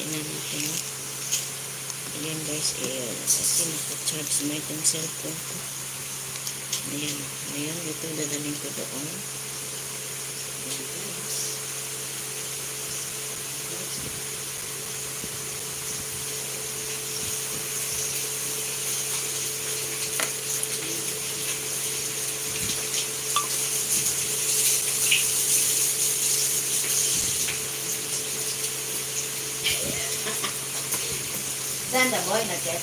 Tingnan natin. Ayan guys, kasi naka-charge na itong cellphone ko. Ayan, ayan, ito dadaling ko doon. Ayan guys. Saan na boy na ket?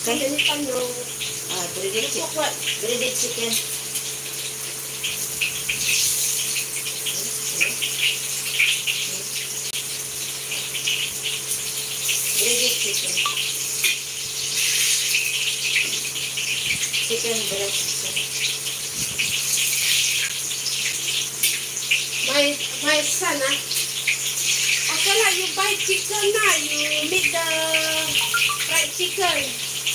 Okay. Breaded chicken. Chicken breast. My son, okay, you buy chicken now, you make the fried chicken.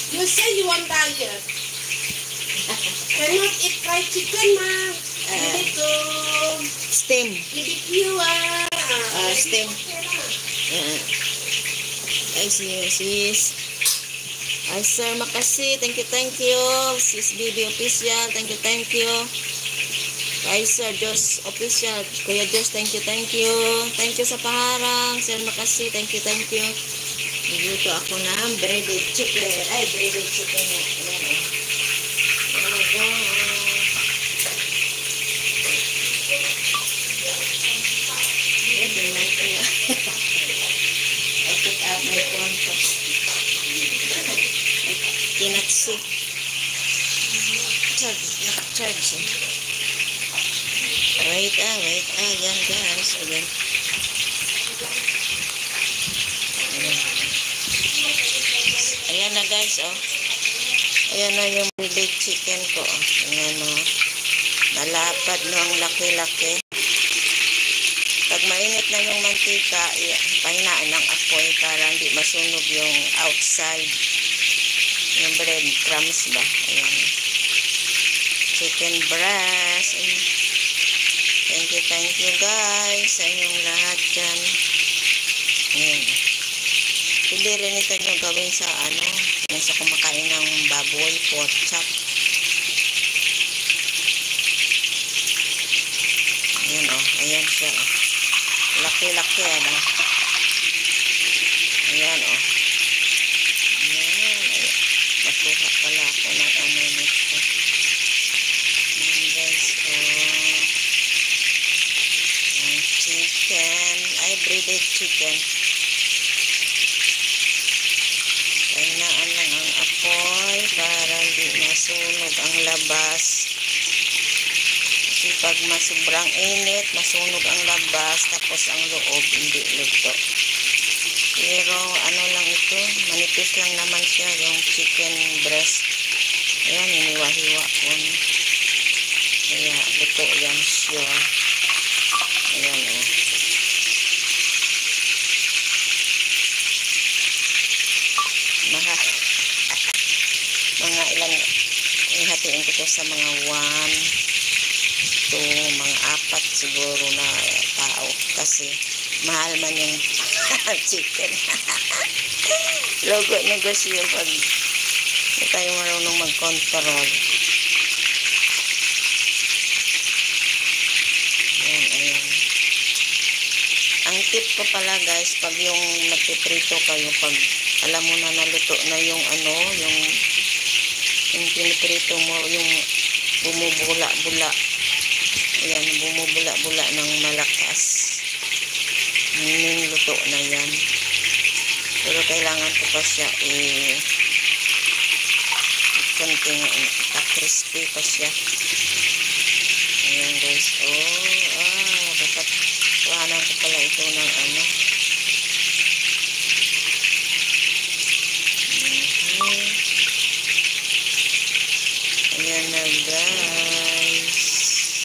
You say you want diet. Cannot eat fried chicken, ma. You need to Steam. BBQ. Steam. Ay, sis. Ay, sir, makasih. Thank you. Sis Bibi Official, thank you. Ay, sir, Diyos Official. Kuya Diyos, thank you. Thank you sa paharang. Sir, makasih. Thank you. Nagluto ako ng breaded chicken. Ay, breaded chicken na. Ayan o. Tingnan ko yan. I took out my phone ko. Kinatsik. Charge. Wait. Ayan guys. Ayan. Ayan na guys, oh. Ayan na yung breaded chicken ko, oh. Ayan, oh. Malapad, no, ang laki-laki. Pag mainit na yung mantika, pahinaan ng apoy para hindi masunog yung outside. Yung bread crumbs ba? Ayan. Chicken breast. Ayan. Thank you guys sa inyong lahat dyan. Ayan. Pili rin ito nyo gawin sa yung sa kumakain ng baboy, pork chop. Ayan o, ayan siya o. Laki-laki ano. Ayan o. Ayan. Matuha pala ako ng nito. Ayan guys o. Ang chicken. Ay, breaded chicken. Pahinaan lang ang apoy para hindi masunog ang labas. Kasi pag sobrang init, masunog ang labas, tapos ang loob hindi luto. Pero ano lang ito, manipis lang naman siya yung chicken breast. Ayan, hiniwa-hiwa ko. Kaya luto yan siya. Ayan o. Mga ilan, ihatiin ko sa mga 1 to mga 4 siguro na tao kasi mahal man yung chicken. Logo negosyo pag hindi tayo marunong mag-control. Ayan. Ang tip ko pala guys, pag yung nagpiprito kayo, pag alam mo na naluto na yung yung piniprito mo, yung bumubula-bula. Ayan, bumubula-bula ng malakas. Luto na yan. Pero kailangan ko pa siya konting crispy pa siya. Ayan guys. Dapat kuhanan ko pala ito ng